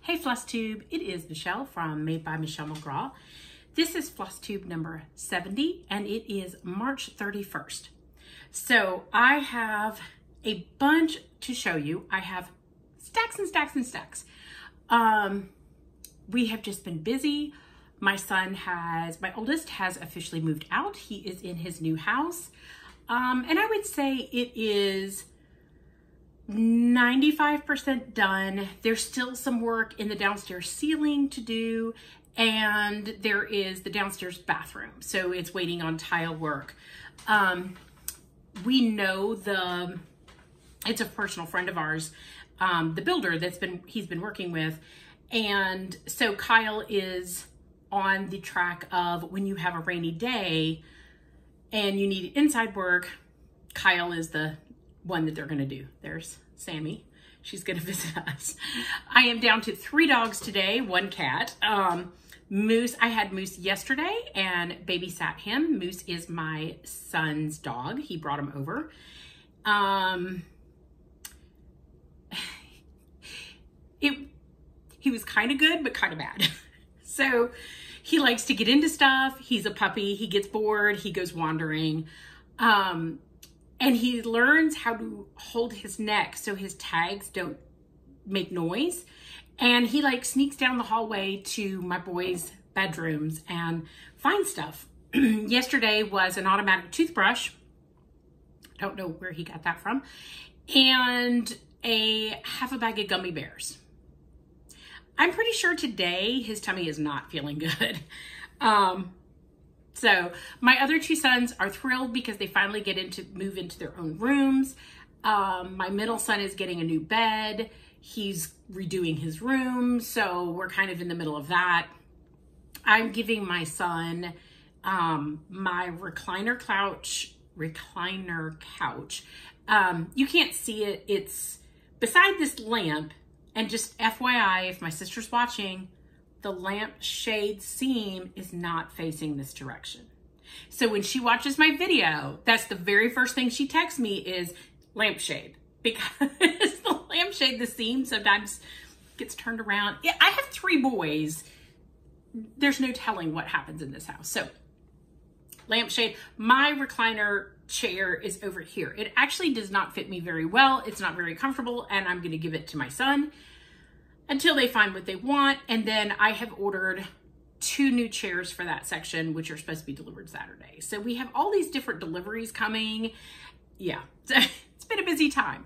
Hey Flosstube, it is Michelle from Made by Michelle McGraw. This is Flosstube number 70 and it is March 31st. So I have a bunch to show you. I have stacks and stacks and stacks. We have just been busy. My oldest has officially moved out. He is in his new house. And I would say it is 95% done. There's still some work in the downstairs ceiling to do, and there is the downstairs bathroom. So it's waiting on tile work. We know it's a personal friend of ours, the builder he's been working with. And so Kyle is on the track of when you have a rainy day and you need inside work, Kyle is the one that they're gonna do. There's Sammy. She's gonna visit us. I am down to 3 dogs today, 1 cat. Moose, I had Moose yesterday and babysat him. Moose is my son's dog. He brought him over. He was kind of good, but kind of bad. So he likes to get into stuff. He's a puppy. He gets bored. He goes wandering. And he learns how to hold his neck so his tags don't make noise. And he like sneaks down the hallway to my boys' bedrooms and finds stuff. Yesterday was an automatic toothbrush. Don't know where he got that from. And half a bag of gummy bears. I'm pretty sure today his tummy is not feeling good. So my other 2 sons are thrilled because they finally move into their own rooms. My middle son is getting a new bed. He's redoing his room. So we're kind of in the middle of that. I'm giving my son my recliner couch. You can't see it. It's beside this lamp. And just FYI, if my sister's watching, the lampshade seam is not facing this direction. So when she watches my video, that's the very first thing she texts me is lampshade, because the lampshade, the seam sometimes gets turned around. Yeah, I have 3 boys. There's no telling what happens in this house. So lampshade, my recliner chair is over here. It actually does not fit me very well. It's not very comfortable, and I'm going to give it to my son until they find what they want. And then I have ordered 2 new chairs for that section, which are supposed to be delivered Saturday. So we have all these different deliveries coming. Yeah, it's been a busy time.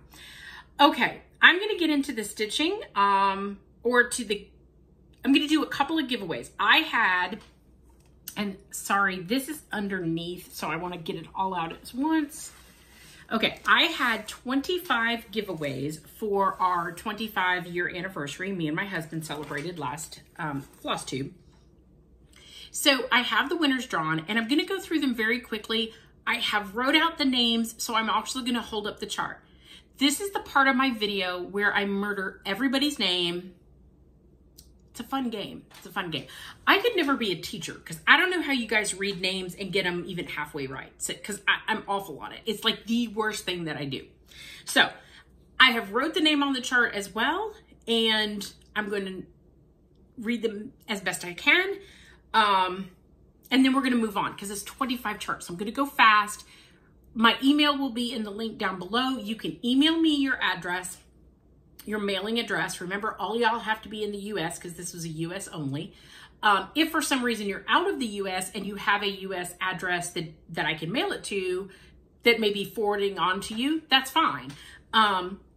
Okay, I'm going to get into the stitching, I'm going to do a couple of giveaways. And sorry, this is underneath, so I want to get it all out at once. Okay, I had 25 giveaways for our 25-year anniversary. Me and my husband celebrated last Flosstube. So I have the winners drawn, and I'm going to go through them very quickly. I have wrote out the names, so I'm actually going to hold up the chart. This is the part of my video where I murder everybody's name. It's a fun game. It's a fun game. I could never be a teacher because I don't know how you guys read names and get them even halfway right. Because I'm awful on it. It's like the worst thing that I do. So I have wrote the name on the chart as well, and I'm going to read them as best I can. And then we're going to move on because it's 25 charts. So I'm going to go fast. My email will be in the link down below. You can email me your address, your mailing address. Remember, all y'all have to be in the US because this was a US only. If for some reason you're out of the US and you have a US address that I can mail it to that may be forwarding on to you, that's fine.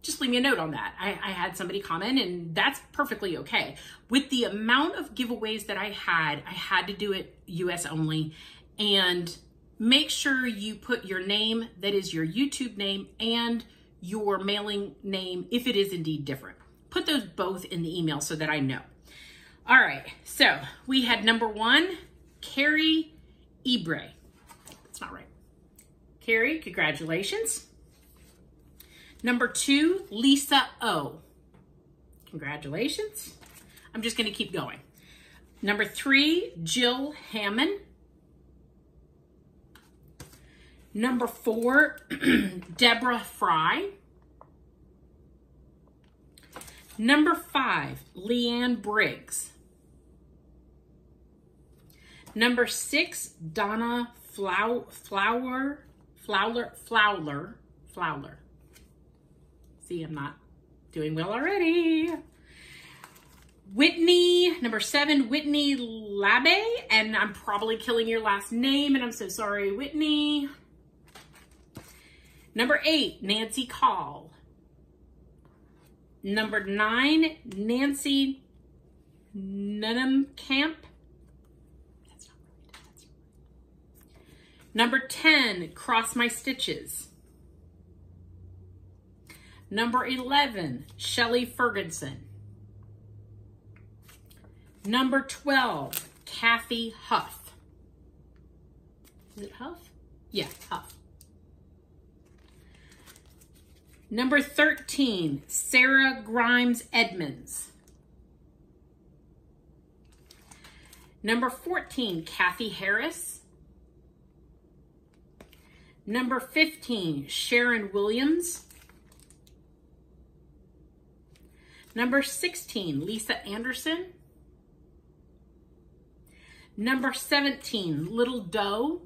Just leave me a note on that. I had somebody comment, and that's perfectly okay. With the amount of giveaways that I had to do it US only. And make sure you put your name, that is your YouTube name, and your mailing name, if it is indeed different. Put those both in the email so that I know. All right, so we had number 1, Carrie Ebre. That's not right. Carrie, congratulations. Number 2, Lisa O. Congratulations. I'm just gonna keep going. Number 3, Jill Hammond. Number 4, Deborah Fry. Number 5, Leanne Briggs. Number 6, Donna Fowler. See, I'm not doing well already. Whitney, number 7, Whitney Labbe, and I'm probably killing your last name, and I'm so sorry, Whitney. Number 8, Nancy Call. Number 9, Nancy Nunham-Camp. That's not right. Number 10, Cross My Stitches. Number 11, Shelley Ferguson. Number 12, Kathy Huff. Is it Huff? Yeah, Huff. Number 13, Sarah Grimes Edmonds. Number 14, Kathy Harris. Number 15, Sharon Williams. Number 16, Lisa Anderson. Number 17, Little Doe.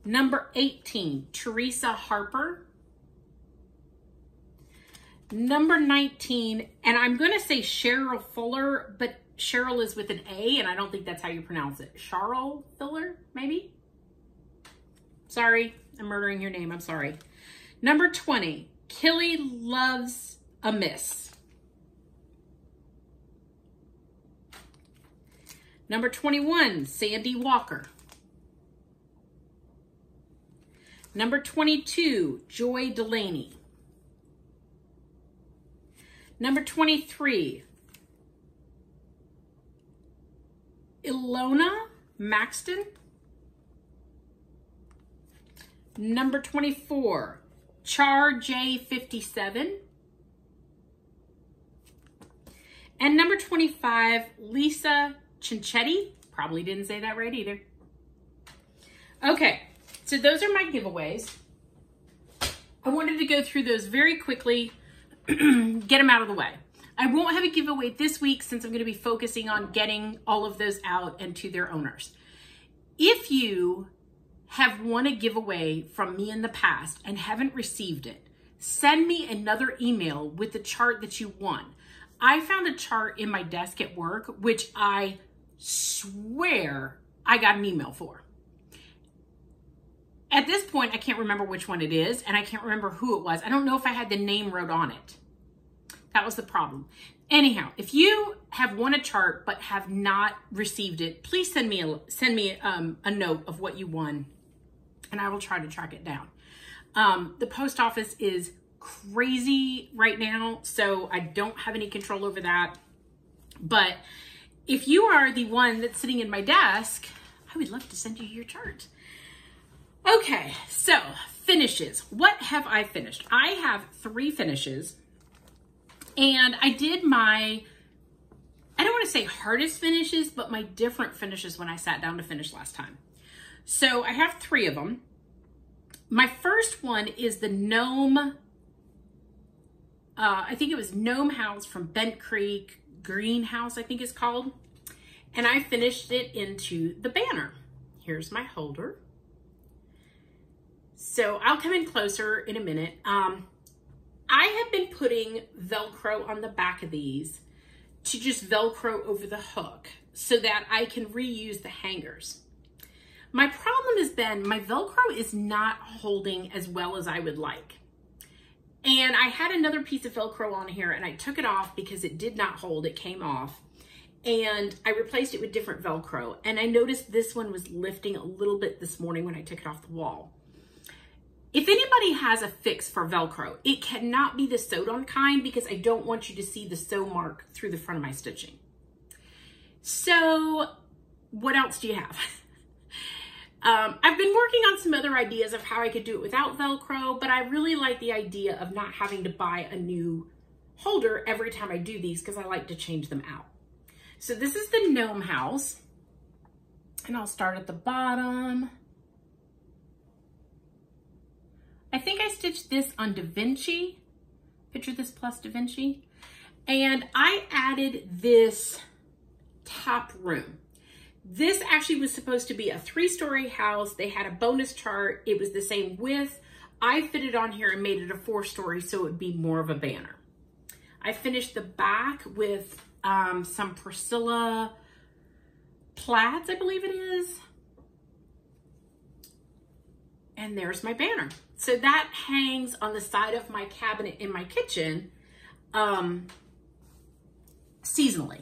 Number 18, Teresa Harper. Number 19, and I'm going to say Cheryl Fuller, but Cheryl is with an A, and I don't think that's how you pronounce it. Cheryl Fuller, maybe? Sorry, I'm murdering your name. I'm sorry. Number 20, Killy Loves a Miss. Number 21, Sandy Walker. Number 22, Joy Delaney. Number 23, Ilona Maxton. Number 24, Char J57. And number 25, Lisa Cinchetti. Probably didn't say that right either. Okay, so those are my giveaways. I wanted to go through those very quickly, get them out of the way. I won't have a giveaway this week since I'm going to be focusing on getting all of those out and to their owners. If you have won a giveaway from me in the past and haven't received it, send me another email with the chart that you won. I found a chart in my desk at work, which I swear I got an email for. At this point, I can't remember which one it is, and I can't remember who it was. I don't know if I had the name wrote on it. That was the problem. Anyhow, if you have won a chart but have not received it, please send me a note of what you won, and I will try to track it down. The post office is crazy right now, so I don't have any control over that. But if you are the one that's sitting in my desk, I would love to send you your chart. Okay, so finishes. What have I finished? I have 3 finishes, and I did my, I don't want to say hardest finishes, but my different finishes when I sat down to finish last time. So I have 3 of them. My first one is the gnome, I think it was Gnome House from Bent Creek Greenhouse, I think it's called. And I finished it into the banner. Here's my holder. So I'll come in closer in a minute. I have been putting Velcro on the back of these to just Velcro over the hook so that I can reuse the hangers. My problem has been my Velcro is not holding as well as I would like. And I had another piece of Velcro on here and I took it off because it did not hold, it came off. And I replaced it with different Velcro. And I noticed this one was lifting a little bit this morning when I took it off the wall. If anybody has a fix for Velcro, it cannot be the sewed-on kind because I don't want you to see the sew mark through the front of my stitching. So what else do you have? I've been working on some other ideas of how I could do it without Velcro, but I really like the idea of not having to buy a new holder every time I do these because I like to change them out. So this is the Gnome House, and I'll start at the bottom. I think I stitched this on Da Vinci, Picture this plus Da Vinci. And I added this top room. This actually was supposed to be a 3-story house. They had a bonus chart. It was the same width. I fitted on here and made it a 4-story so it would be more of a banner. I finished the back with some Priscilla plaids, I believe it is. And there's my banner. So that hangs on the side of my cabinet in my kitchen seasonally.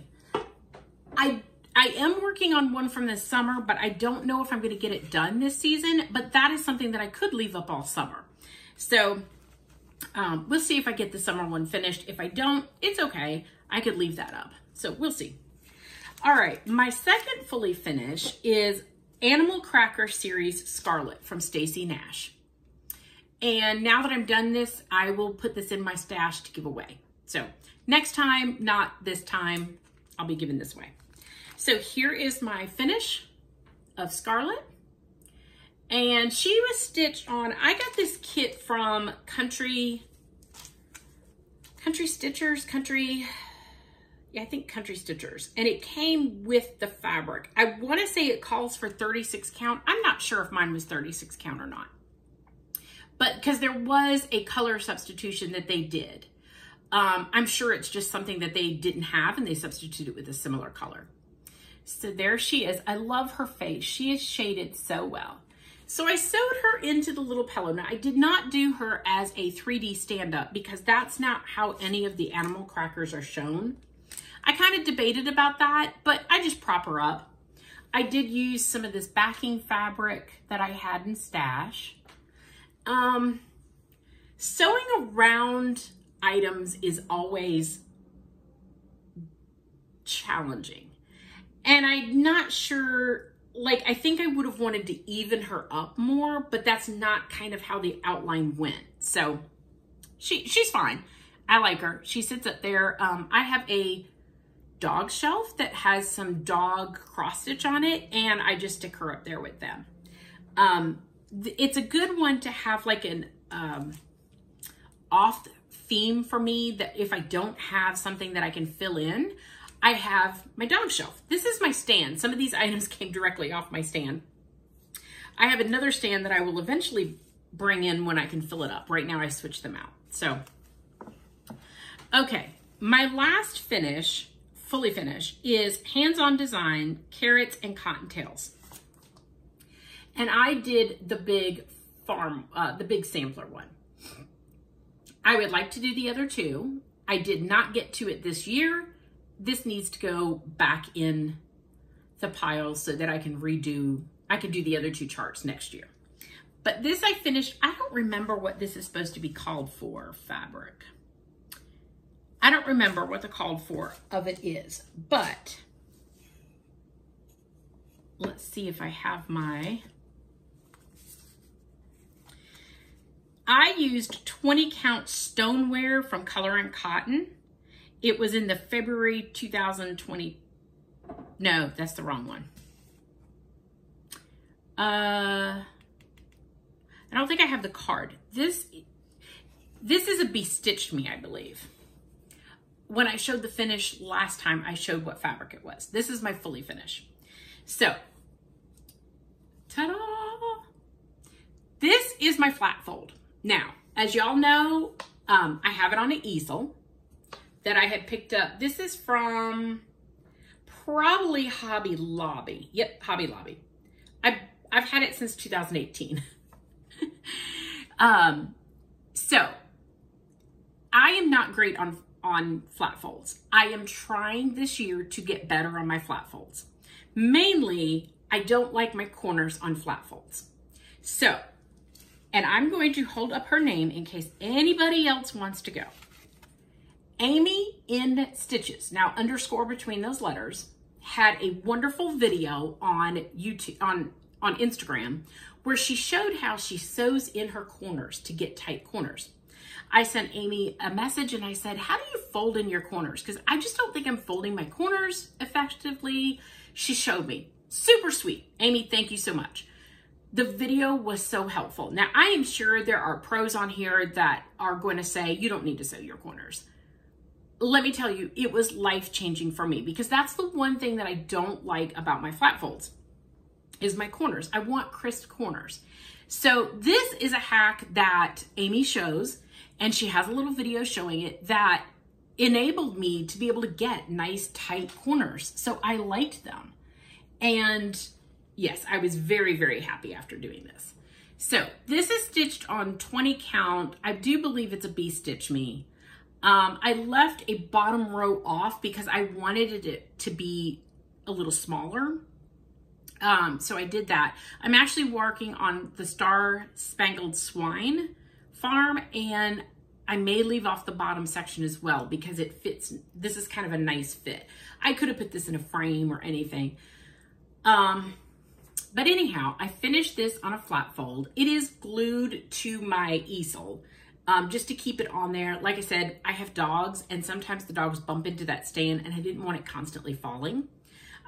I am working on one from this summer, but I don't know if I'm going to get it done this season, but that is something that I could leave up all summer. So we'll see if I get the summer one finished. If I don't, it's okay. I could leave that up. So we'll see. All right, my second fully finish is Animal Cracker Series Scarlet from Stacy Nash. And now that I'm done this, I will put this in my stash to give away. So next time, not this time, I'll be giving this away. So here is my finish of Scarlet. And she was stitched on, I got this kit from Country Stitchers. And it came with the fabric. I want to say it calls for 36 count. I'm not sure if mine was 36 count or not. But because there was a color substitution that they did. I'm sure it's just something that they didn't have and they substituted with a similar color. So there she is. I love her face. She is shaded so well. So I sewed her into the little pillow. Now I did not do her as a 3D stand-up because that's not how any of the animal crackers are shown. I kind of debated about that, but I just prop her up. I did use some of this backing fabric that I had in stash. Sewing around items is always challenging. And I'm not sure, like, I think I would have wanted to even her up more, but that's not kind of how the outline went. So she's fine. I like her. She sits up there. I have a dog shelf that has some dog cross stitch on it, and I just stick her up there with them. It's a good one to have like an off theme for me, that if I don't have something that I can fill in, I have my dog shelf. This is my stand. Some of these items came directly off my stand. I have another stand that I will eventually bring in when I can fill it up. Right now I switch them out. So, okay. My last finish, fully finish, is Hands-On Design, Carrots and Cottontails. And I did the big sampler one. I would like to do the other two. I did not get to it this year. This needs to go back in the pile so that I can do the other two charts next year. But this I finished. I don't remember what this is supposed to be called for, fabric. I don't remember what the called for of it is, but let's see if I have my, I used 20 count stoneware from Color and Cotton. It was in the February 2020. No, that's the wrong one. I don't think I have the card. This is a Be Stitched Me, I believe. When I showed the finish last time, I showed what fabric it was. This is my fully finish. So, ta-da! This is my flat fold. Now, as y'all know, I have it on an easel that I had picked up. This is from probably Hobby Lobby. Yep, Hobby Lobby. I've had it since 2018. So I am not great on flat folds. I am trying this year to get better on my flat folds. Mainly, I don't like my corners on flat folds. So, and I'm going to hold up her name in case anybody else wants to go. Amy in Stitches, now underscore between those letters, had a wonderful video on YouTube, on Instagram, where she showed how she sews in her corners to get tight corners. I sent Amy a message and I said, how do you fold in your corners? Because I just don't think I'm folding my corners effectively. She showed me. Super sweet. Amy, thank you so much. the video was so helpful. Now, I am sure there are pros on here that are going to say, you don't need to sew your corners. Let me tell you, it was life-changing for me, because that's the one thing that I don't like about my flat folds is my corners. I want crisp corners. So this is a hack that Amy shows, and she has a little video showing it, that enabled me to be able to get nice tight corners. So I liked them. And yes, I was very, very happy after doing this. So this is stitched on 20 count. I do believe it's a B-stitch me. I left a bottom row off because I wanted it to be a little smaller. So I did that. I'm actually working on the Star Spangled Swine farm, and I may leave off the bottom section as well because it fits. This is kind of a nice fit. I could have put this in a frame or anything. But anyhow, I finished this on a flat fold. It is glued to my easel, just to keep it on there. Like I said, I have dogs, and sometimes the dogs bump into that stand, and I didn't want it constantly falling.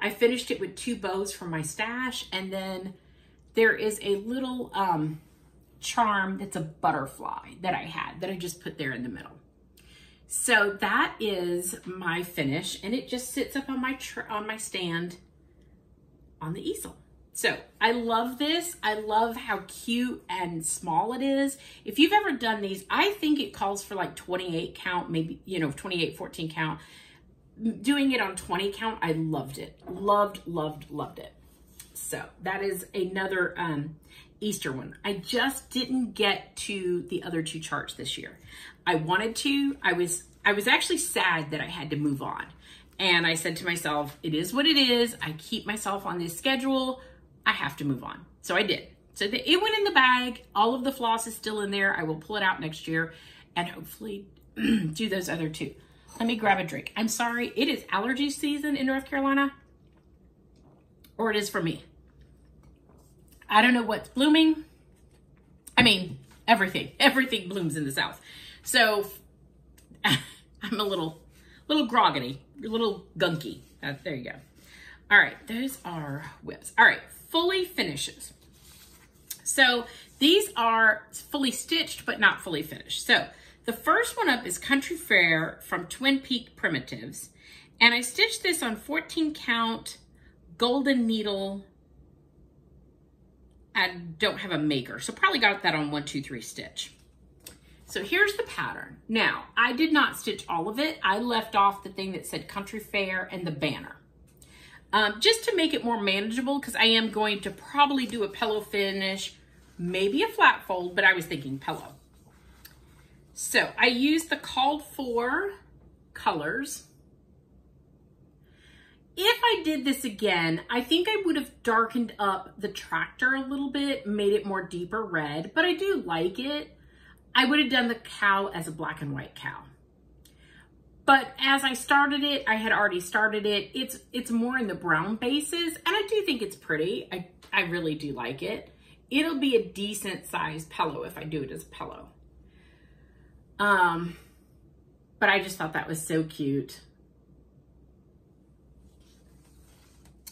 I finished it with 2 bows from my stash, and then there is a little charm that's a butterfly that I had that I just put there in the middle. So that is my finish, and it just sits up on my stand on the easel. So I love this. I love how cute and small it is. If you've ever done these, I think it calls for like 28 count, maybe, 28, 14 count. Doing it on 20 count, I loved it. Loved it. So that is another Easter one. I just didn't get to the other 2 charts this year. I wanted to. I was actually sad that I had to move on. And I said to myself, it is what it is. I keep myself on this schedule. I have to move on. So I did. So it went in the bag. All of the floss is still in there. I will pull it out next year and hopefully do those other 2. Let me grab a drink. I'm sorry. It is allergy season in North Carolina, or it is for me. I don't know what's blooming. I mean, everything blooms in the South. So I'm a little groggity, a little gunky. There you go. All right, those are whips. All right, fully finishes. So these are fully stitched, but not fully finished. So the first one up is Country Fair from Twin Peak Primitives. And I stitched this on 14 count golden needle. I don't have a maker, so probably got that on 1, 2, 3 stitch. So here's the pattern. Now, I did not stitch all of it. I left off the thing that said Country Fair and the banner. Just to make it more manageable, because I am going to probably do a pillow finish, maybe a flat fold, but I was thinking pillow. So I used the called for colors. If I did this again, I think I would have darkened up the tractor a little bit, made it more deeper red, but I do like it. I would have done the cow as a black and white cow. But as I started it, I had already started it. It's more in the brown bases, and I do think it's pretty. I really do like it. It'll be a decent sized pillow if I do it as a pillow. But I just thought that was so cute.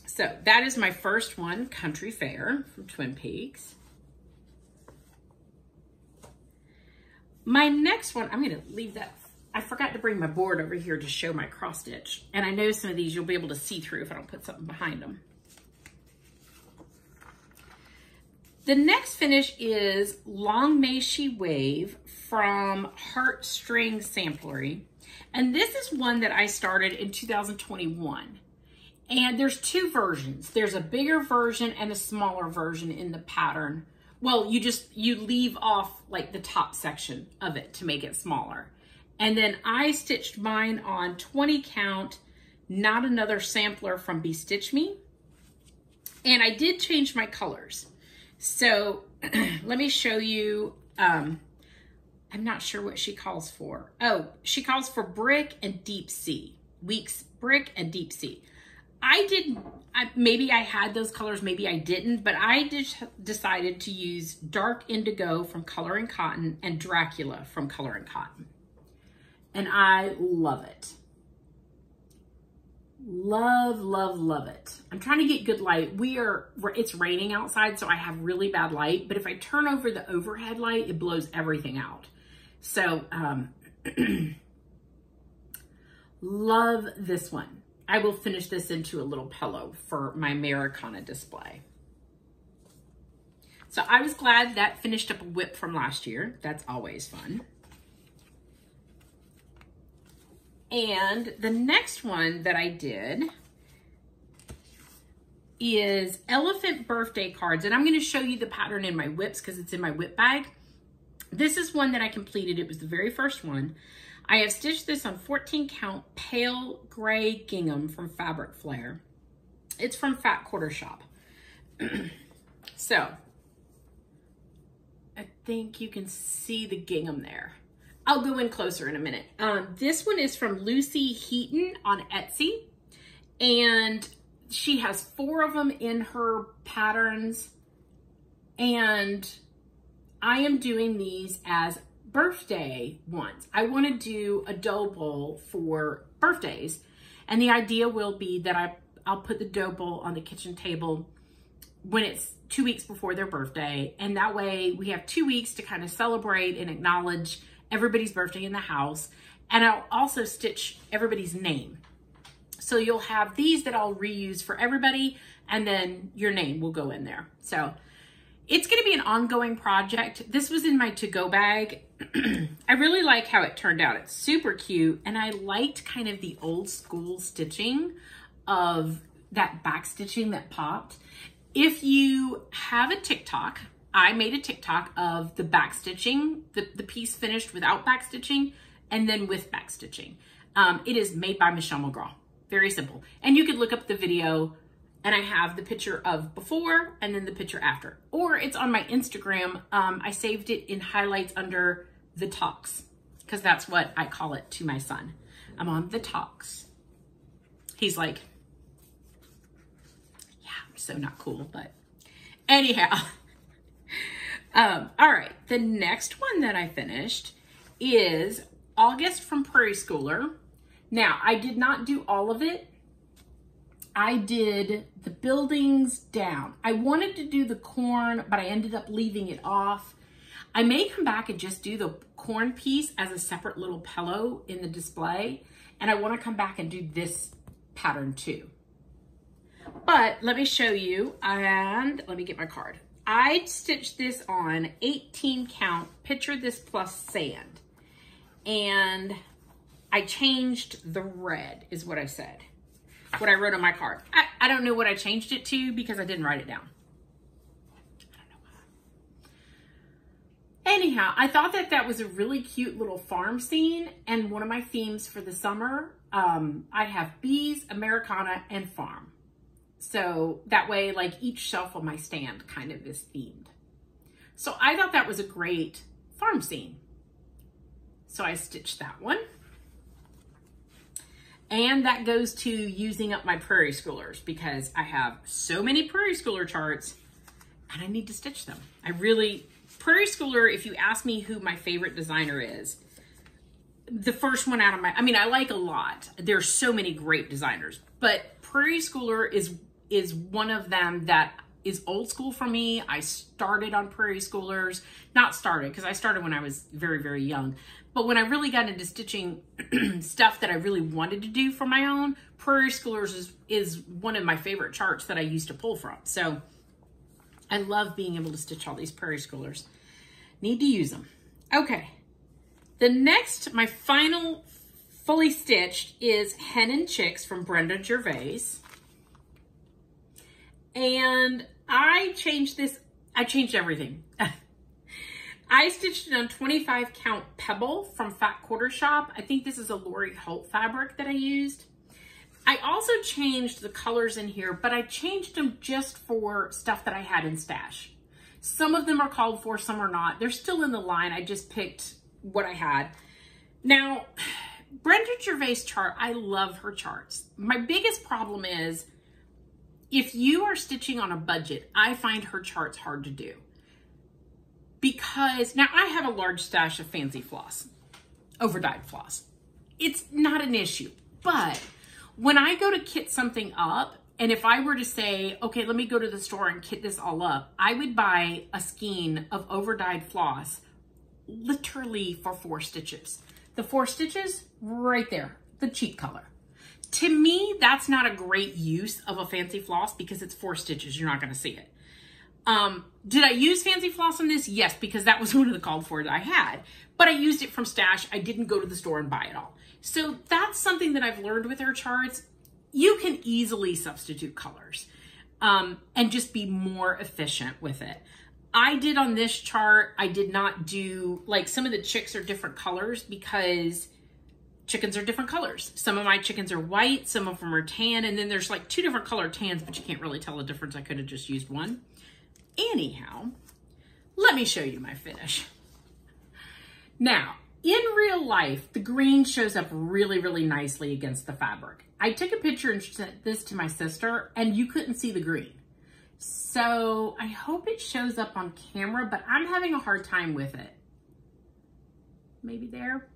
So that is my first one, Country Fair from Twin Peaks. My next one, I'm gonna leave that. I forgot to bring my board over here to show my cross stitch. And I know some of these you'll be able to see through if I don't put something behind them. The next finish is Long May She Wave from Heartstring Samplery. And this is one that I started in 2021. And there's 2 versions. There's a bigger version and a smaller version in the pattern. Well, you leave off like the top section of it to make it smaller. And then I stitched mine on 20 count, Not Another Sampler from Be Stitch Me. And I did change my colors. So let me show you, I'm not sure what she calls for. Oh, she calls for Brick and Deep Sea. Weeks Brick and Deep Sea. Maybe I had those colors, maybe I didn't, but I just decided to use Dark Indigo from Color and Cotton and Dracula from Color and Cotton. And I love it. Love, love, love it. I'm trying to get good light. It's raining outside, so I have really bad light, but if I turn over the overhead light, it blows everything out. So, love this one. I will finish this into a little pillow for my Americana display. So I was glad that finished up a whip from last year. That's always fun. And the next one that I did is elephant birthday cards. And I'm going to show you the pattern in my whips because it's in my whip bag. This is one that I completed. It was the very first one. I have stitched this on 14 count pale gray gingham from Fabric Flair. It's from Fat Quarter Shop. So I think you can see the gingham there. I'll go in closer in a minute. This one is from Lucy Heaton on Etsy, and she has 4 of them in her patterns, and I am doing these as birthday ones. I want to do a dough bowl for birthdays, and the idea will be that I'll put the dough bowl on the kitchen table when it's 2 weeks before their birthday, and that way we have 2 weeks to kind of celebrate and acknowledge everybody's birthday in the house. And I'll also stitch everybody's name. So you'll have these that I'll reuse for everybody, and then your name will go in there. So it's going to be an ongoing project. This was in my to-go bag. I really like how it turned out. It's super cute, and I liked kind of the old school stitching of that back stitching that popped. If you have a TikTok, I made a TikTok of the back stitching, the piece finished without back stitching, and then with back stitching. It is Made by Michelle McGraw. Very simple. And you could look up the video, and I have the picture of before and then the picture after. Or it's on my Instagram. I saved it in highlights under the talks, because that's what I call it to my son. I'm on the talks. He's like, yeah, I'm so not cool, but anyhow. All right, the next one that I finished is August from Prairie Schooler. Now, I did not do all of it. I did the buildings down. I wanted to do the corn, but I ended up leaving it off. I may come back and just do the corn piece as a separate little pillow in the display, and I want to come back and do this pattern too. But let me show you, and let me get my card. I stitched this on 18 count, Picture This Plus Sand. And I changed the red, is what I said. What I wrote on my card. I don't know what I changed it to because I didn't write it down. I don't know why. Anyhow, I thought that that was a really cute little farm scene. And one of my themes for the summer, I have bees, Americana, and farm. So that way, like each shelf on my stand kind of is themed. So I thought that was a great farm scene. So I stitched that one. And that goes to using up my Prairie Schoolers because I have so many Prairie Schooler charts and I need to stitch them. Prairie Schooler, if you ask me who my favorite designer is, the first one out of I like a lot. There's so many great designers, but Prairie Schooler is one of them that is old school for me. I started on Prairie Schoolers, not started because I started when I was very, very young. But when I really got into stitching stuff that I really wanted to do for my own, Prairie Schoolers is one of my favorite charts that I used to pull from. So I love being able to stitch all these Prairie Schoolers. Need to use them. Okay. The next, my final fully stitched is Hen and Chicks from Brenda Gervais. And I changed everything. I stitched it on 25 count Pebble from Fat Quarter Shop. I think this is a Lori Holt fabric that I used. I also changed the colors in here, but I changed them just for stuff that I had in stash. Some of them are called for, some are not. They're still in the line. I just picked what I had. Now, Brenda Gervais chart, I love her charts. My biggest problem is if you are stitching on a budget, I find her charts hard to do. Because now I have a large stash of fancy floss, overdyed floss. It's not an issue, but when I go to kit something up, and if I were to say, okay, let me go to the store and kit this all up, I would buy a skein of over-dyed floss literally for 4 stitches. The 4 stitches right there, the cheap color. To me, that's not a great use of a fancy floss because it's 4 stitches. You're not going to see it. Did I use fancy floss on this? Yes, because that was one of the called for that I had. But I used it from stash. I didn't go to the store and buy it all. So that's something that I've learned with our charts. You can easily substitute colors and just be more efficient with it. I did on this chart, I did not do, like some of the chicks are different colors because chickens are different colors. Some of my chickens are white, some of them are tan, and then there's like 2 different color tans, but you can't really tell the difference. I could have just used one. Anyhow, let me show you my finish. Now, in real life, the green shows up really, really nicely against the fabric. I took a picture and sent this to my sister, and you couldn't see the green. So I hope it shows up on camera, but I'm having a hard time with it. Maybe there.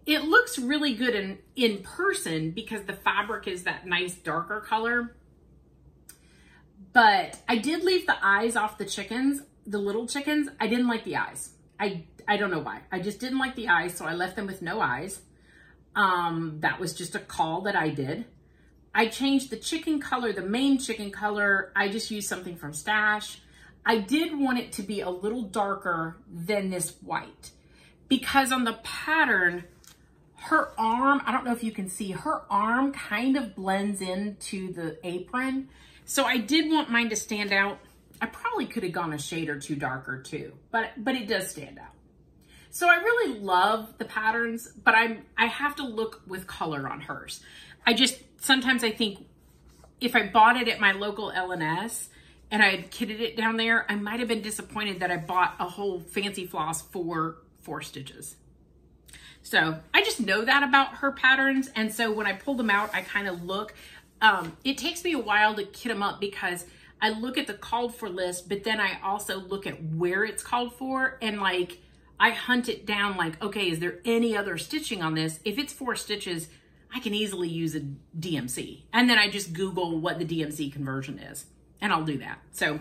It looks really good in person because the fabric is that nice darker color. But I did leave the eyes off the chickens, the little chickens. I didn't like the eyes. I don't know why. I just didn't like the eyes, so I left them with no eyes. That was just a call that I did. I changed the chicken color, the main chicken color. I just used something from stash. I did want it to be a little darker than this white because on the pattern, her arm, I don't know if you can see, her arm kind of blends into the apron. So I did want mine to stand out. I probably could have gone a shade or 2 darker too, but it does stand out. So I really love the patterns, but I have to look with color on hers. Sometimes I think if I bought it at my local L&S and I had kitted it down there, I might have been disappointed that I bought a whole fancy floss for 4 stitches. So I just know that about her patterns. And so when I pull them out, I kind of look. It takes me a while to kit them up because I look at the called for list, but then I also look at where it's called for and like, I hunt it down like, okay, is there any other stitching on this? If it's 4 stitches, I can easily use a DMC. And then I just Google what the DMC conversion is and I'll do that. So,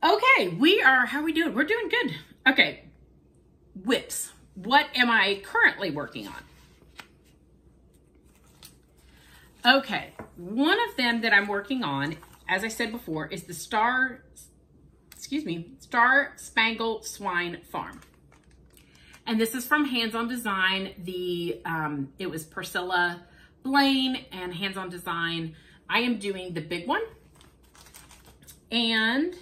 okay, how are we doing? We're doing good. Okay, whips. What am I currently working on? Okay, one of them that I'm working on, as I said before, is the Star Spangled Swine Farm. And this is from Hands On Design. It was Priscilla Blaine and Hands On Design. I am doing the big one. And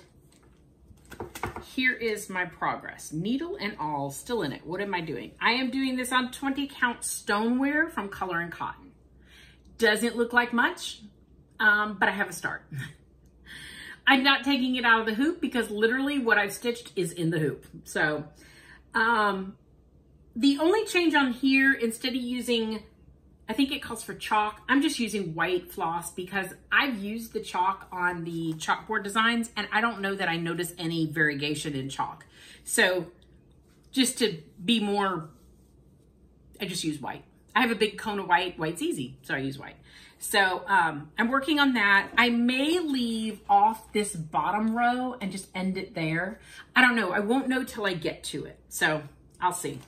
here is my progress. Needle and all still in it. What am I doing? I am doing this on 20 count stoneware from Color and Cotton. Doesn't look like much, but I have a start. I'm not taking it out of the hoop because literally what I've stitched is in the hoop. So the only change on here, instead of using, I think it calls for chalk, I'm just using white floss because I've used the chalk on the chalkboard designs and I don't know that I notice any variegation in chalk. So just to be more, I just use white. I have a big cone of white. White's easy, so I use white. So I'm working on that. I may leave off this bottom row and just end it there. I don't know. I won't know till I get to it. So I'll see.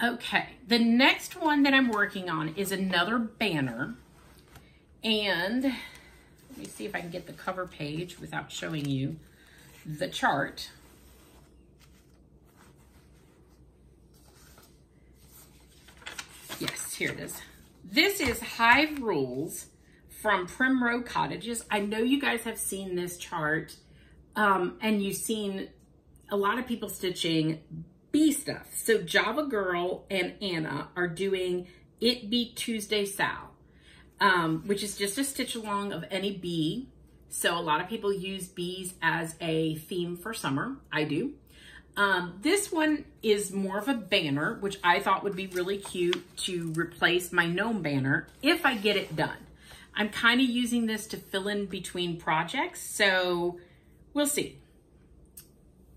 Okay, the next one that I'm working on is another banner. And let me see if I can get the cover page without showing you the chart. Yes, here it is. This is Hive Rules from Primrose Cottages. I know you guys have seen this chart and you've seen a lot of people stitching bee stuff. So Java Girl and Anna are doing It Be Tuesday Sal, which is just a stitch along of any bee. So a lot of people use bees as a theme for summer. I do. This one is more of a banner, which I thought would be really cute to replace my gnome banner if I get it done. I'm kind of using this to fill in between projects, so we'll see.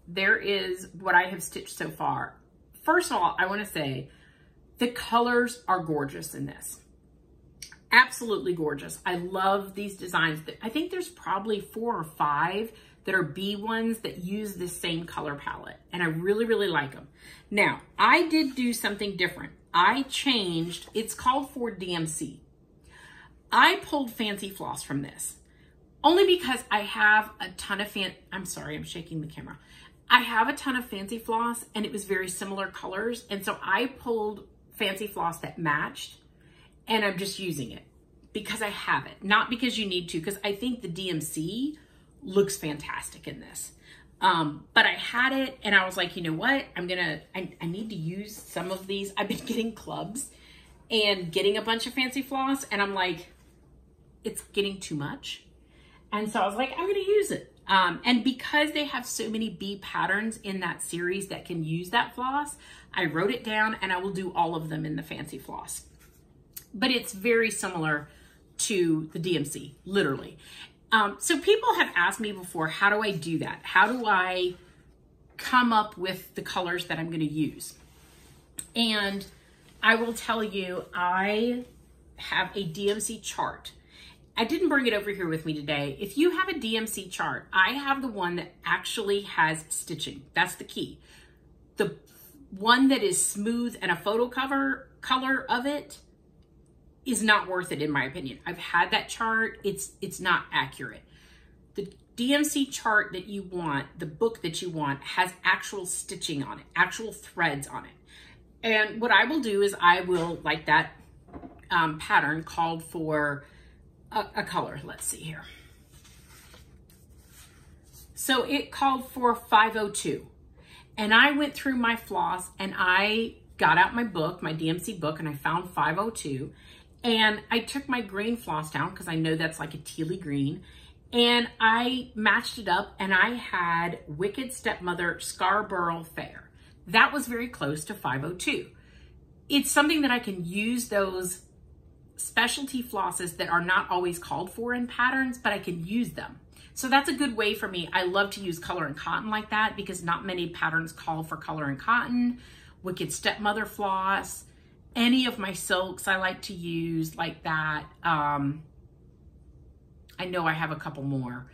There is what I have stitched so far. first of all, I want to say the colors are gorgeous in this. Absolutely gorgeous. I love these designs. I think there's probably 4 or 5 that are B ones that use this same color palette, and I really, really like them. Now, I did do something different. I changed, it's called for DMC. I pulled Fancy Floss from this, only because I have a ton of I'm sorry, I'm shaking the camera. I have a ton of Fancy Floss, and it was very similar colors, and so I pulled Fancy Floss that matched, and I'm just using it because I have it, not because you need to, because I think the DMC looks fantastic in this. But I had it and I was like, you know what? I need to use some of these. I've been getting clubs and getting a bunch of Fancy Floss, and I'm like, it's getting too much. And so I was like, I'm going to use it. And because they have so many B patterns in that series that can use that floss, I wrote it down, and I will do all of them in the Fancy Floss. But it's very similar to the DMC, literally. So people have asked me before, how do I do that? How do I come up with the colors that I'm going to use? And I will tell you, I have a DMC chart. I didn't bring it over here with me today. If you have a DMC chart, I have the one that actually has stitching. That's the key. The one that is smooth and a photo color of it is not worth it, in my opinion. I've had that chart. It's not accurate. The DMC chart that you want, the book that you want, has actual stitching on it, actual threads on it. And what I will do is I will, like that pattern called for a color. Let's see here. So it called for 502. And I went through my floss and I got out my book, my DMC book, and I found 502. And I took my green floss down because I know that's like a tealy green. And I matched it up, and I had Wicked Stepmother Scarborough Fair. That was very close to 502. It's something that I can use those specialty flosses that are not always called for in patterns, but I can use them. So that's a good way for me. I love to use color and cotton like that because not many patterns call for color and cotton. Wicked Stepmother floss. Any of my silks I like to use like that. I know I have a couple more.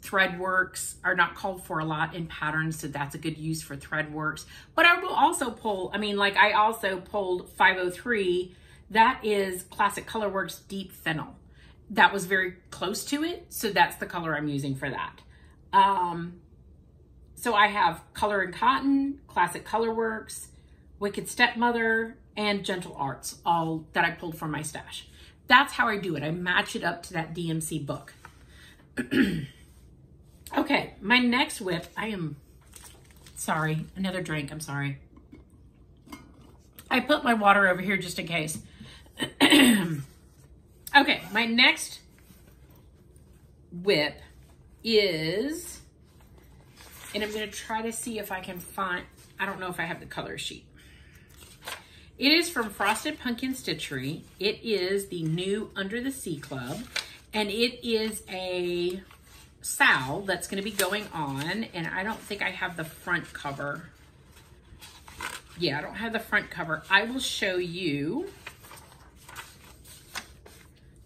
Threadworks are not called for a lot in patterns, so that's a good use for threadworks. But I will also pull, I also pulled 503. That is Classic Colorworks Deep Fennel. That was very close to it, so that's the color I'm using for that. So I have Color and Cotton, Classic Colorworks, Wicked Stepmother, and Gentle Arts, all that I pulled from my stash. That's how I do it. I match it up to that DMC book. Okay, my next whip, sorry, another drink, I'm sorry. I put my water over here just in case. Okay, my next whip is, and I'm gonna try to see if I can find, I don't know if I have the color sheet. It is from Frosted Pumpkin Stitchery. It is the new Under the Sea Club, and it is a SAL that's going to be going on, and I don't think I have the front cover. Yeah, I don't have the front cover. I will show you.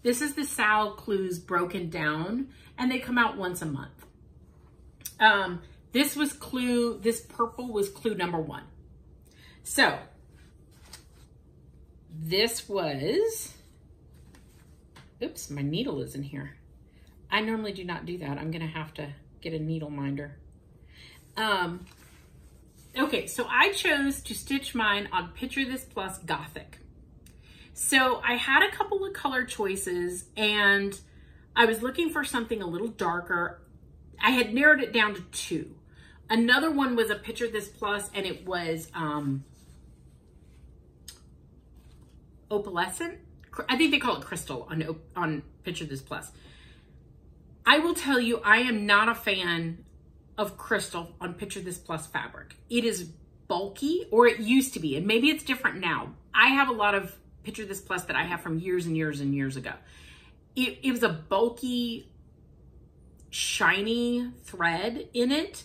This is the SAL clues broken down, and they come out once a month. This purple was clue number 1. So, this was, oops, my needle is in here. I normally do not do that. I'm gonna have to get a needle minder. Okay, so I chose to stitch mine on Picture This Plus Gothic. So I had a couple of color choices, and I was looking for something a little darker. I had narrowed it down to 2. Another one was a Picture This Plus, and it was opalescent. I think they call it crystal on Picture This Plus. I will tell you, I am not a fan of crystal on Picture This Plus fabric. It is bulky, or it used to be, and maybe it's different now. I have a lot of Picture This Plus that I have from years and years and years ago. It was a bulky, shiny thread in it,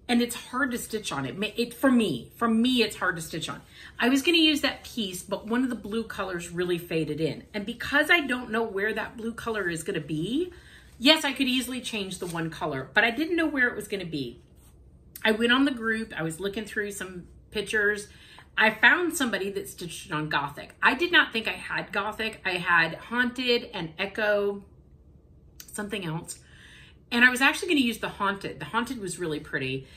and it's hard to stitch on it. For me, it's hard to stitch on. I was going to use that piece, but one of the blue colors really faded in. And because I don't know where that blue color is going to be, yes, I could easily change the one color, but I didn't know where it was going to be. I went on the group. I was looking through some pictures. I found somebody that stitched it on Gothic. I did not think I had Gothic. I had Haunted and Echo, something else. And I was actually going to use the Haunted. The Haunted was really pretty.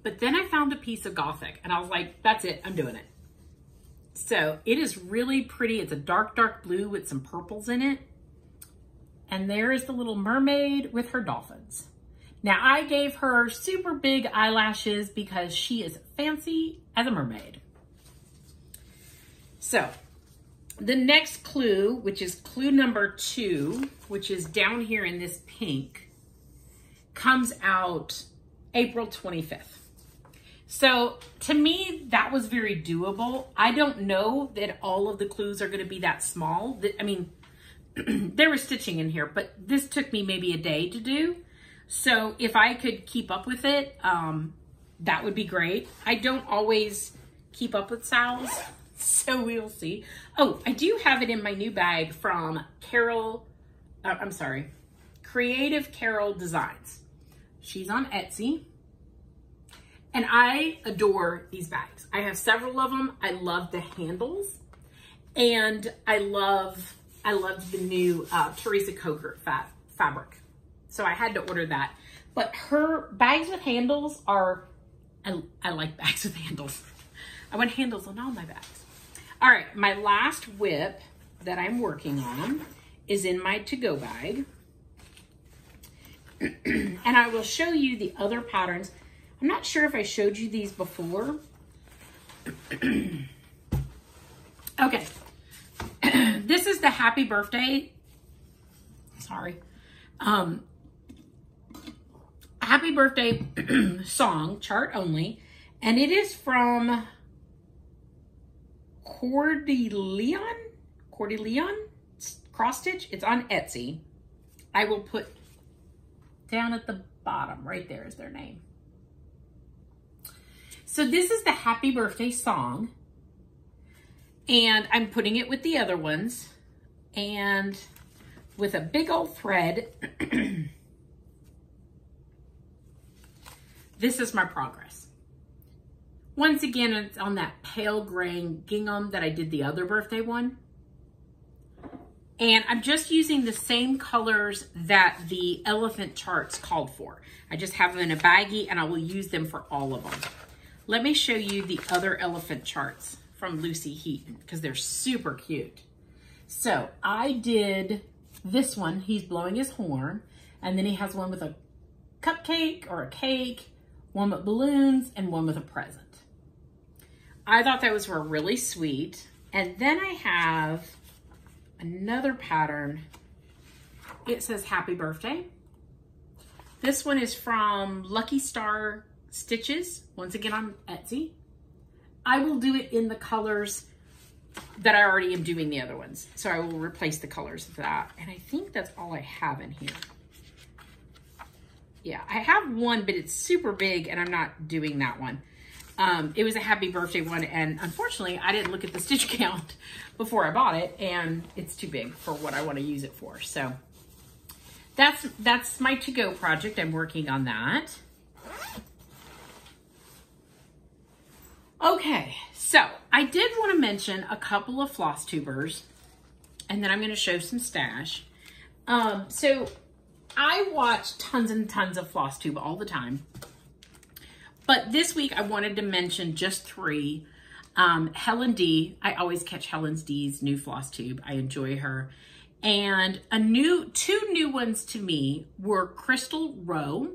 But then I found a piece of Gothic and I was like, that's it, I'm doing it. So it is really pretty. It's a dark, dark blue with some purples in it. And there is the little mermaid with her dolphins. Now I gave her super big eyelashes because she is fancy as a mermaid. So the next clue, which is clue number 2, which is down here in this pink, comes out April 25th. So to me, that was very doable. I don't know that all of the clues are going to be that small. I mean, there was stitching in here, but this took me maybe a day to do. So if I could keep up with it, that would be great. I don't always keep up with Sal's, so we'll see. Oh, I do have it in my new bag from Creative Carol Designs. She's on Etsy. And I adore these bags. I have several of them. I love the handles. And I love the new Teresa Kogert fabric. So I had to order that. But her bags with handles are, I like bags with handles. I want handles on all my bags. All right, my last whip that I'm working on is in my to-go bag. And I will show you the other patterns. I'm not sure if I showed you these before. Okay. This is the happy birthday. Sorry. Happy birthday song, chart only. And it is from Courtney Leon cross stitch. It's on Etsy. I will put down at the bottom, right there is their name. So this is the happy birthday song. And I'm putting it with the other ones. And with a big old thread, this is my progress. Once again, it's on that pale gray gingham that I did the other birthday one. And I'm just using the same colors that the elephant charts called for. I just have them in a baggie and I will use them for all of them. Let me show you the other elephant charts from Lucy Heaton because they're super cute. So I did this one, he's blowing his horn, and then he has one with a cupcake or a cake, one with balloons, and one with a present. I thought those were really sweet. And then I have another pattern. It says happy birthday. This one is from Lucky Star Stitches, once again on Etsy. I will do it in the colors that I already am doing the other ones. So I will replace the colors of that. And I think that's all I have in here. Yeah, I have one, but it's super big and I'm not doing that one. It was a happy birthday one, and unfortunately I didn't look at the stitch count before I bought it, and it's too big for what I want to use it for. So that's my to-go project. I'm working on that. Okay, so I did want to mention a couple of Flosstubers, and then I'm going to show some stash. So I watch tons and tons of Flosstube all the time. But this week I wanted to mention just 3. Helen D. I always catch Helen D's new Flosstube. I enjoy her. And 2 new ones to me were Crystal Rowe.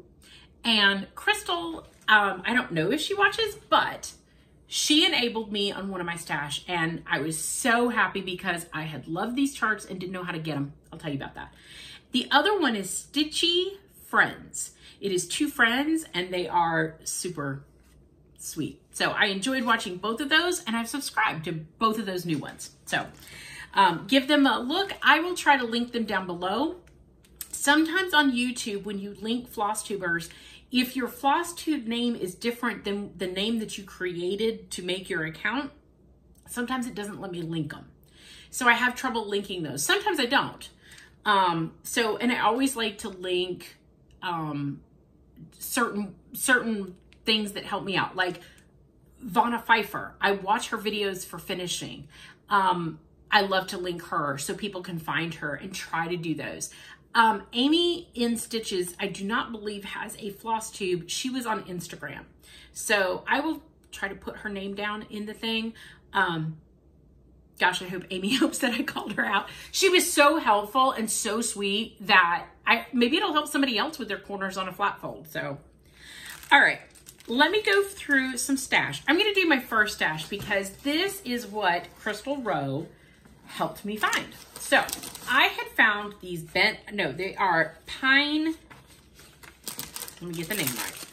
And Crystal, I don't know if she watches, but she enabled me on one of my stash. And I was so happy because I had loved these charts and didn't know how to get them. I'll tell you about that. The other one is Stitchy Friends. It is 2 friends and they are super sweet. So I enjoyed watching both of those and I've subscribed to both of those new ones. So give them a look. I will try to link them down below. Sometimes on YouTube, when you link Flosstubers, If your Flosstube name is different than the name that you created to make your account, sometimes it doesn't let me link them. So I have trouble linking those. Sometimes I don't. And I always like to link certain things that help me out. Like Pfeiffer. I watch her videos for finishing. I love to link her so people can find her and try to do those. Amy in Stitches, I do not believe has a Flosstube. She was on Instagram. So I will try to put her name down in the thing. Gosh, I hope Amy hopes that I called her out. She was so helpful and so sweet that maybe it'll help somebody else with their corners on a flat fold. So, all right, let me go through some stash. I'm going to do my first stash because this is what Crystal Rowe helped me find. So I had found these they are pine. Let me get the name right.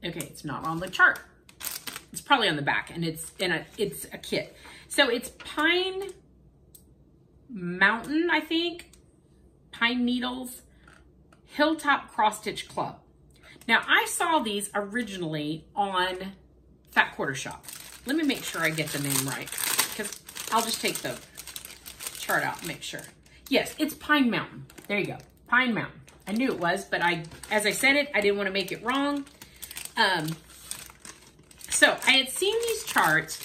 Okay, it's not on the chart. It's probably on the back, and it's a kit. So it's Pine Mountain, I think. Pine Needles Hilltop Cross Stitch Club. Now I saw these originally on Fat Quarter Shop. Let me make sure I get the name right, because I'll just take the chart out and make sure. Yes, it's Pine Mountain. There you go, Pine Mountain. I knew it was, but as I said it, I didn't want to make it wrong. So I had seen these charts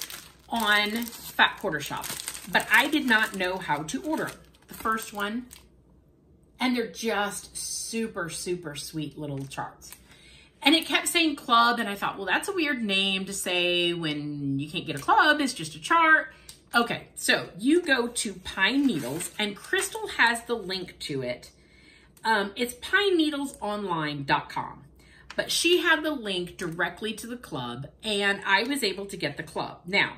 on Fat Quarter Shop, but I did not know how to order them. The first one, and they're just super, super sweet little charts. And it kept saying club, and I thought, well, that's a weird name to say when you can't get a club, it's just a chart. Okay, so you go to Pine Needles, and Crystal has the link to it. It's pineneedlesonline.com. But she had the link directly to the club, and I was able to get the club. Now,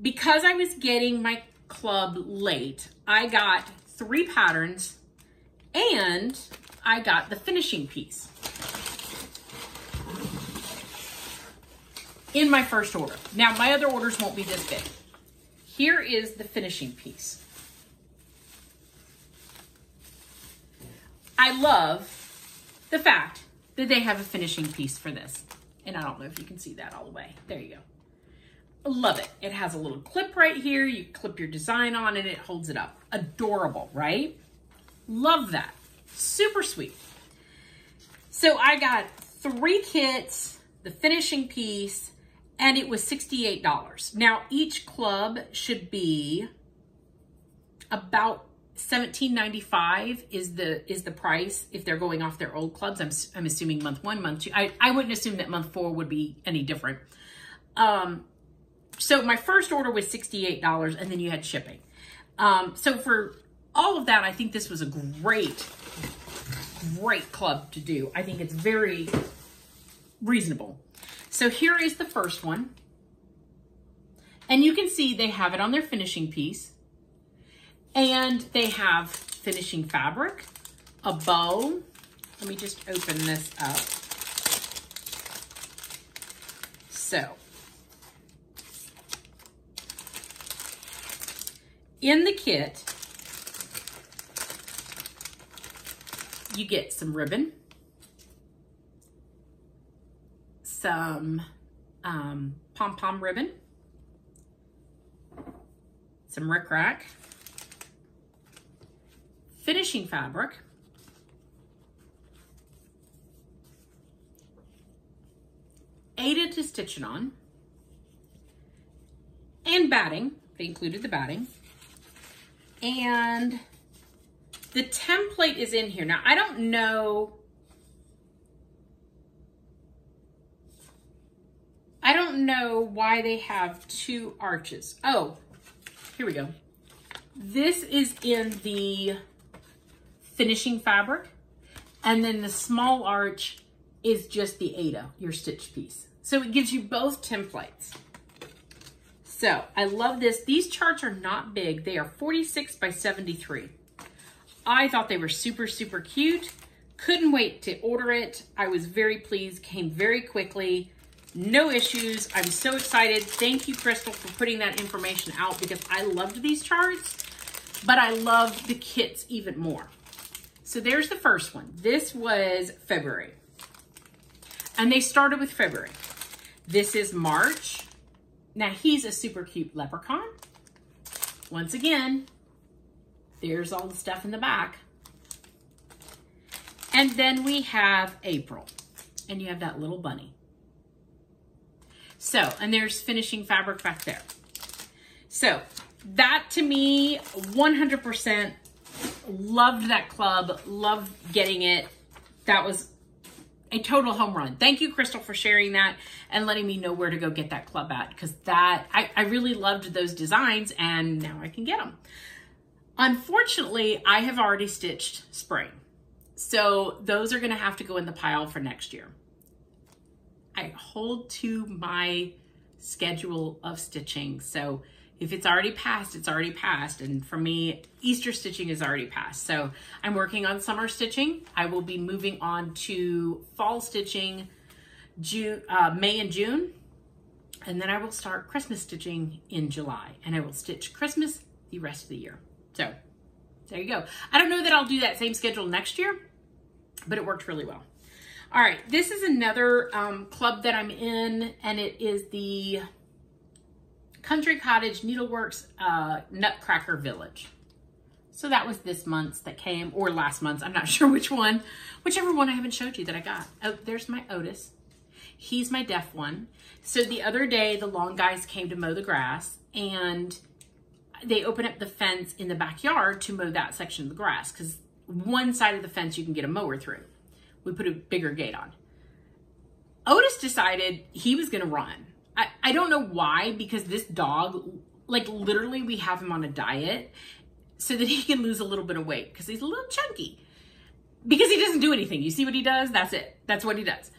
because I was getting my club late, I got 3 patterns, and I got the finishing piece in my first order. Now, my other orders won't be this big. Here is the finishing piece. I love the fact that they have a finishing piece for this. And I don't know if you can see that all the way. There you go. I love it. It has a little clip right here. You clip your design on and it holds it up. Adorable, right? Love that. Super sweet. So I got 3 kits, the finishing piece, and it was $68. Now each club should be about $17.95 is the price if they're going off their old clubs. I'm assuming month 1, month 2. I wouldn't assume that month 4 would be any different. So my first order was $68, and then you had shipping. So for all of that, I think this was a great club to do. I think it's very reasonable. So here is the first one, and you can see they have it on their finishing piece. And they have finishing fabric, a bow. Let me just open this up. So, in the kit, you get some ribbon, some pom-pom ribbon, some rickrack, finishing fabric, aided to stitch it on, and batting. They included the batting. And the template is in here. Now, I don't know why they have 2 arches. Oh, here we go. This is in the finishing fabric, and then the small arch is just the Ada, your stitch piece. So it gives you both templates. So I love this. These charts are not big. They are 46 by 73. I thought they were super, super cute. Couldn't wait to order it. I was very pleased, came very quickly. No issues. I'm so excited. Thank you, Crystal, for putting that information out because I loved these charts, but I loved the kits even more. So there's the first one. This was February. And they started with February. This is March. Now he's a super cute leprechaun. Once again, there's all the stuff in the back. And then we have April. And you have that little bunny. So, and there's finishing fabric back there. So that to me, 100% loved that club, loved getting it. That was a total home run. Thank you, Crystal, for sharing that and letting me know where to go get that club at, because that, I really loved those designs and now I can get them. Unfortunately, I have already stitched spring. So those are gonna have to go in the pile for next year. I hold to my schedule of stitching. So if it's already passed, it's already passed. And for me, Easter stitching is already passed. So I'm working on summer stitching. I will be moving on to fall stitching May and June. And then I will start Christmas stitching in July. And I will stitch Christmas the rest of the year. So there you go. I don't know that I'll do that same schedule next year, but it worked really well. All right, this is another club that I'm in, and it is the Country Cottage Needleworks Nutcracker Village. So that was this month's that came, or last month's, I'm not sure which one. Whichever one I haven't showed you that I got. Oh, there's my Otis. He's my deaf one. So the other day, the long guys came to mow the grass, and they opened up the fence in the backyard to mow that section of the grass, because one side of the fence you can get a mower through. We put a bigger gate on. Otis decided he was gonna run. I don't know why, because this dog, like literally we have him on a diet so that he can lose a little bit of weight because he's a little chunky. Because he doesn't do anything. You see what he does? That's it. That's what he does.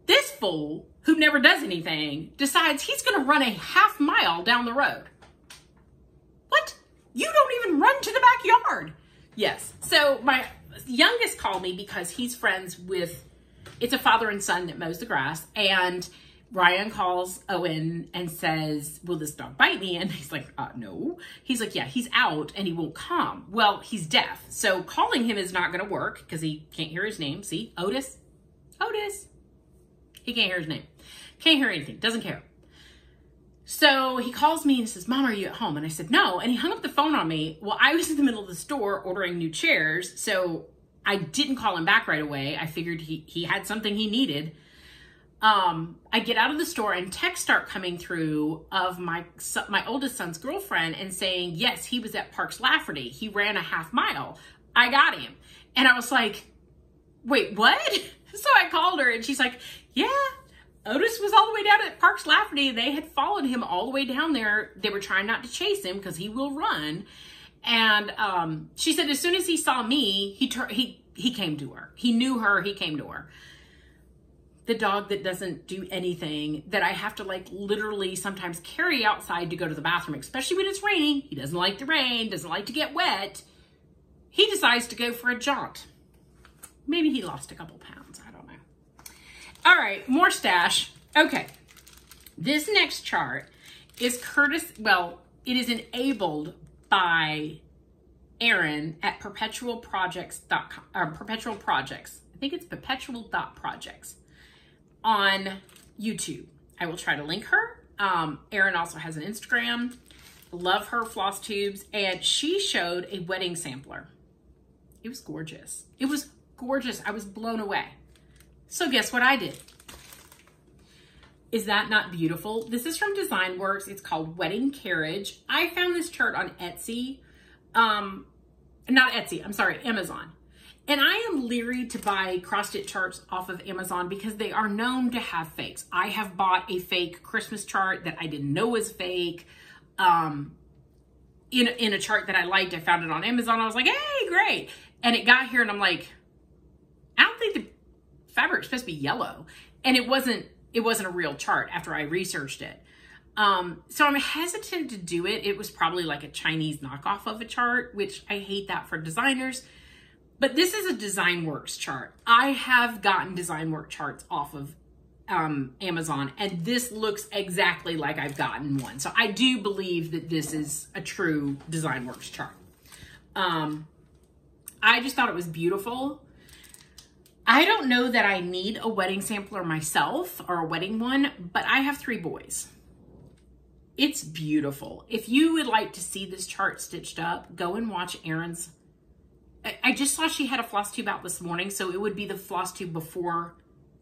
This fool, who never does anything, decides he's gonna run a half mile down the road. What? You don't even run to the backyard. Yes, so my youngest called me because he's friends with, it's a father and son that mows the grass, and Ryan calls Owen and says, will this dog bite me? And he's like, no. He's like, yeah, he's out and he won't come. Well, he's deaf, so calling him is not gonna work because he can't hear his name. See, Otis, Otis. He can't hear his name. Can't hear anything, doesn't care. So he calls me and says, Mom, are you at home? And I said, no. And he hung up the phone on me. Well, I was in the middle of the store ordering new chairs, so I didn't call him back right away. I figured he had something he needed. I get out of the store and texts start coming through of my oldest son's girlfriend and saying, yes, he was at Parks Lafferty. He ran a half mile. I got him. And I was like, wait, what? So I called her and she's like, yeah. Otis was all the way down at Parks Lafferty. They had followed him all the way down there. They were trying not to chase him because he will run. And she said as soon as he saw me, he came to her. He knew her. He came to her. The dog that doesn't do anything, that I have to like literally sometimes carry outside to go to the bathroom, especially when it's raining. He doesn't like the rain, doesn't like to get wet. He decides to go for a jaunt. Maybe he lost a couple pounds. I don't know. All right, more stash. Okay, this next chart is it is enabled by Erin at perpetualprojects.com, or Perpetual Projects. I think it's perpetual.projects on YouTube. I will try to link her. Erin also has an Instagram. Love her Flosstubes, and she showed a wedding sampler. It was gorgeous. It was gorgeous. I was blown away. So guess what I did? Is that not beautiful? This is from DesignWorks. It's called Wedding Carriage. I found this chart on Etsy. Not Etsy, I'm sorry, Amazon. And I am leery to buy cross-stitch charts off of Amazon because they are known to have fakes. I have bought a fake Christmas chart that I didn't know was fake. In a chart that I liked, I found it on Amazon. I was like, hey, great. And it got here and I'm like, I don't think the fabric's supposed to be yellow. And it wasn't a real chart after I researched it. So I'm hesitant to do it. It was probably like a Chinese knockoff of a chart, which I hate that for designers. But this is a DesignWorks chart. I have gotten DesignWorks charts off of Amazon, and this looks exactly like I've gotten one. So I do believe that this is a true DesignWorks chart. I just thought it was beautiful. I don't know that I need a wedding sampler myself or a wedding one, but I have 3 boys. It's beautiful. If you would like to see this chart stitched up, go and watch Erin's. I just saw she had a floss tube out this morning, so it would be the floss tube before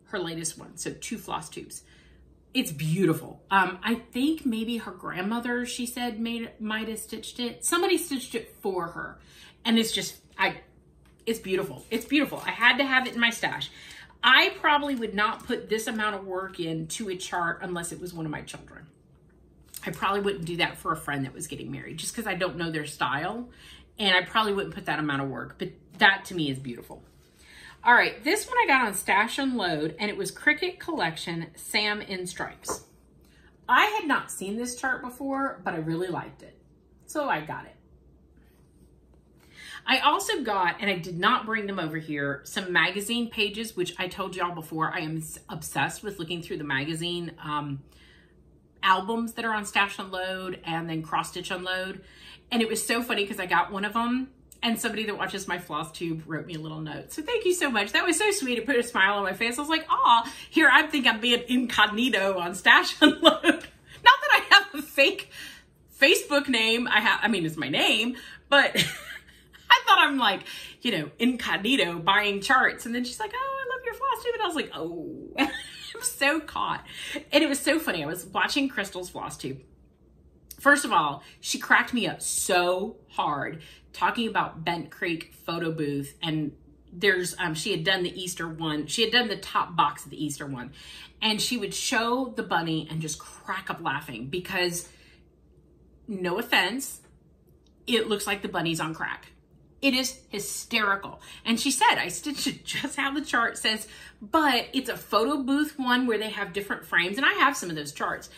her latest one. So 2 floss tubes. It's beautiful. I think maybe her grandmother, she said, might have stitched it. Somebody stitched it for her. And it's just, it's beautiful. It's beautiful. I had to have it in my stash. I probably would not put this amount of work into a chart unless it was one of my children. I probably wouldn't do that for a friend that was getting married just because I don't know their style. And I probably wouldn't put that amount of work, but that to me is beautiful. All right, this one I got on Stash Unload, and it was Cricut Collection Sam in Stripes. I had not seen this chart before, but I really liked it, so I got it. I also got, and I did not bring them over here, some magazine pages, which I told y'all before, I am obsessed with looking through the magazine albums that are on Stash Unload and then Cross Stitch Unload. And it was so funny because I got one of them, and somebody that watches my floss tube wrote me a little note. So thank you so much. That was so sweet. It put a smile on my face. I was like, aw, here I think I'm being incognito on Stash Unload. Not that I have a fake Facebook name. I mean, it's my name, but I thought I'm like, you know, incognito buying charts. And then she's like, oh, I love your floss tube. And I was like, oh, I'm so caught. And it was so funny. I was watching Crystal's floss tube. First of all, she cracked me up so hard talking about Bent Creek photo booth, and there's she had done the Easter one. She had done the top box of the Easter one, and she would show the bunny and just crack up laughing because, no offense, it looks like the bunny's on crack. It is hysterical. And she said, I stitched it just how the chart says, but it's a photo booth one where they have different frames, and I have some of those charts.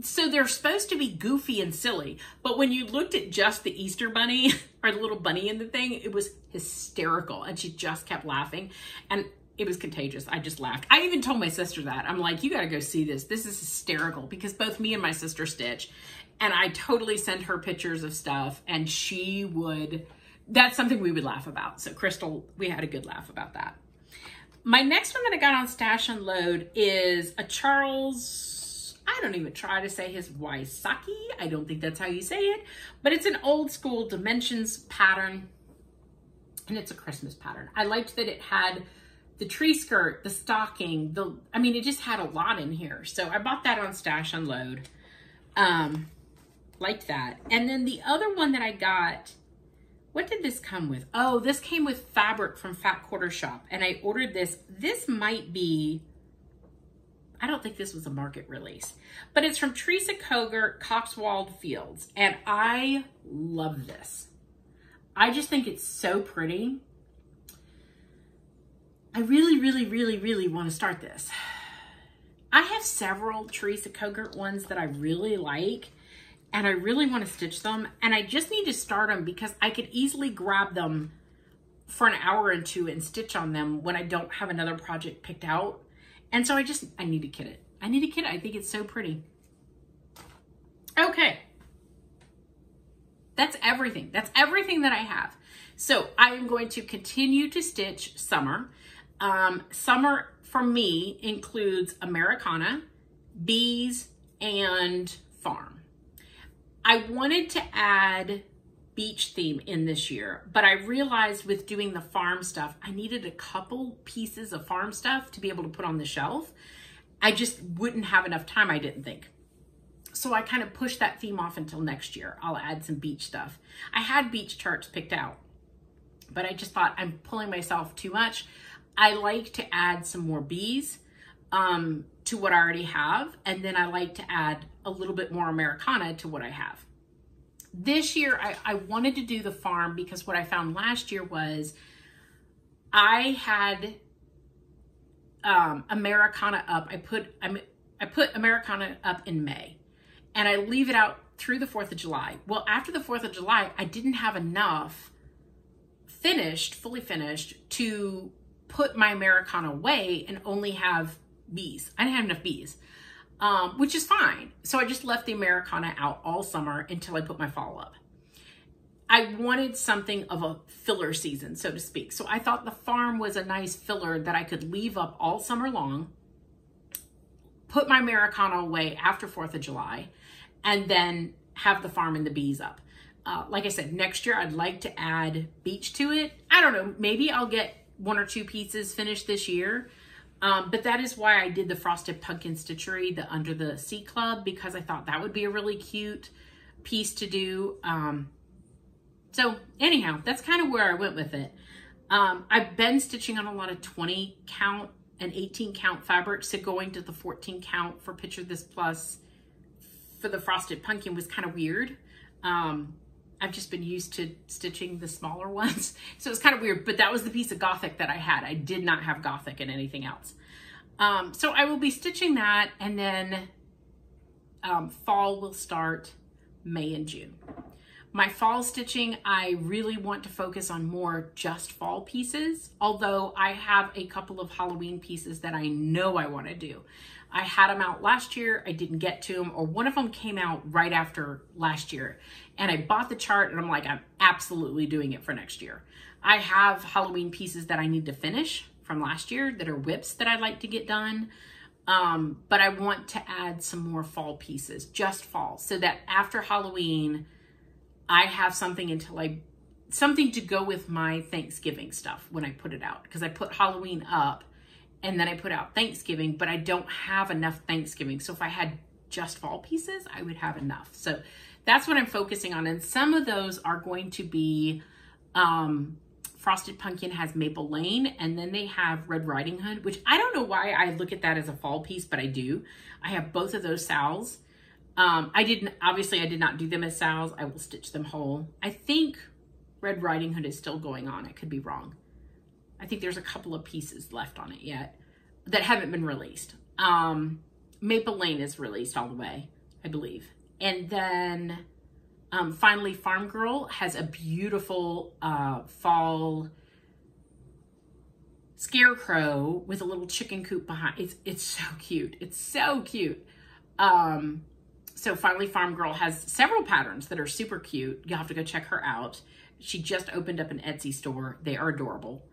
So they're supposed to be goofy and silly, but when you looked at just the Easter bunny or the little bunny in the thing, it was hysterical. And she just kept laughing, and it was contagious. I just laughed. I even told my sister that. I'm like, you got to go see this. This is hysterical, because both me and my sister stitch, and I totally send her pictures of stuff, and she would, that's something we would laugh about. So Crystal, we had a good laugh about that. My next one that I got on Stash Unload is a Charles, I don't even try to say his Wysocki. I don't think that's how you say it, but it's an old school dimensions pattern, and it's a Christmas pattern. I liked that it had the tree skirt, the stocking, I mean, it just had a lot in here. So I bought that on Stash Unload. Liked that. And then the other one that I got, what did this come with? Oh, this came with fabric from Fat Quarter Shop, and I ordered this. This might be, I don't think this was a market release, but it's from Teresa Koger, Coxwold Fields, and I love this. I just think it's so pretty. I really, really, really, really want to start this. I have several Teresa Koger ones that I really like, and I really want to stitch them, and I just need to start them because I could easily grab them for an hour or two and stitch on them when I don't have another project picked out. And so I need to kit it. I need to kit it. I think it's so pretty. Okay. That's everything. That's everything that I have. So I am going to continue to stitch summer. Summer for me includes Americana, bees, and farm. I wanted to add beach theme in this year, but I realized with doing the farm stuff, I needed a couple pieces of farm stuff to be able to put on the shelf. I just wouldn't have enough time, I didn't think. So I kind of pushed that theme off until next year. I'll add some beach stuff. I had beach charts picked out, but I just thought I'm pulling myself too much. I like to add some more bees to what I already have, and then I like to add a little bit more Americana to what I have. This year, I wanted to do the farm because what I found last year was I had Americana up. I put Americana up in May, and I leave it out through the 4th of July. Well, after the 4th of July, I didn't have enough fully finished to put my Americana away and only have bees. I didn't have enough bees. Which is fine. So I just left the Americana out all summer until I put my fall up. I wanted something of a filler season, so to speak. So I thought the farm was a nice filler that I could leave up all summer long, put my Americana away after 4th of July, and then have the farm and the bees up. Like I said, next year I'd like to add beach to it. I don't know, maybe I'll get 1 or 2 pieces finished this year. But that is why I did the Frosted Pumpkin Stitchery, the Under the Sea Club, because I thought that would be a really cute piece to do. So anyhow, that's kind of where I went with it. I've been stitching on a lot of 20 count and 18 count fabrics, so going to the 14 count for Picture This Plus for the Frosted Pumpkin was kind of weird. I've just been used to stitching the smaller ones, so it's kind of weird, but that was the piece of Gothic that I had. I did not have Gothic in anything else. So I will be stitching that, and then fall will start May and June. My fall stitching, I really want to focus on more just fall pieces, although I have a couple of Halloween pieces that I know I want to do. I had them out last year, I didn't get to them, or one of them came out right after last year, and I bought the chart and I'm like, I'm absolutely doing it for next year. I have Halloween pieces that I need to finish from last year that are whips that I'd like to get done, but I want to add some more fall pieces, just fall, so that after Halloween, I have something something to go with my Thanksgiving stuff when I put it out, because I put Halloween up and then I put out Thanksgiving, but I don't have enough Thanksgiving. So if I had just fall pieces, I would have enough. So that's what I'm focusing on. And some of those are going to be, Frosted Pumpkin has Maple Lane, and then they have Red Riding Hood, which I don't know why I look at that as a fall piece, but I do. I have both of those sals. Obviously I did not do them as sals. I will stitch them whole. I think Red Riding Hood is still going on. I could be wrong. I think there's a couple of pieces left on it yet that haven't been released. Maple Lane is released all the way, I believe. And then finally Farm Girl has a beautiful fall scarecrow with a little chicken coop behind. It's so cute. It's so cute. So finally Farm Girl has several patterns that are super cute. You'll have to go check her out. She just opened up an Etsy store. They are adorable.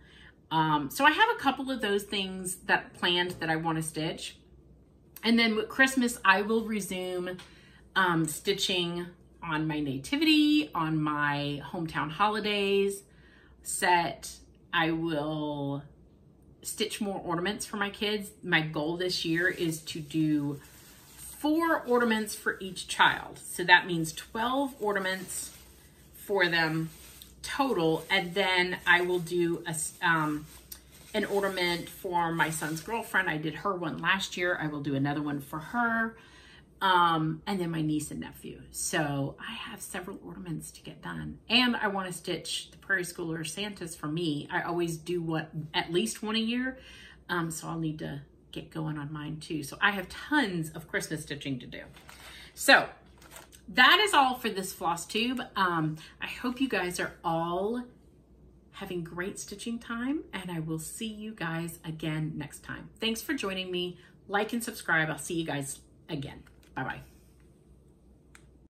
So I have a couple of those things that planned that I want to stitch. And then with Christmas, I will resume stitching on my nativity, on my hometown holidays set. I will stitch more ornaments for my kids. My goal this year is to do 4 ornaments for each child. So that means 12 ornaments for them total. And then I will do an ornament for my son's girlfriend. I did her one last year. I will do another one for her. And then my niece and nephew. So I have several ornaments to get done. And I want to stitch the Prairie Schooler Santas for me. I always do at least one a year. So I'll need to get going on mine too. So I have tons of Christmas stitching to do. So that is all for this Flosstube. I hope you guys are all having great stitching time, and I will see you guys again next time. Thanks for joining me. Like and subscribe. I'll see you guys again. Bye-bye.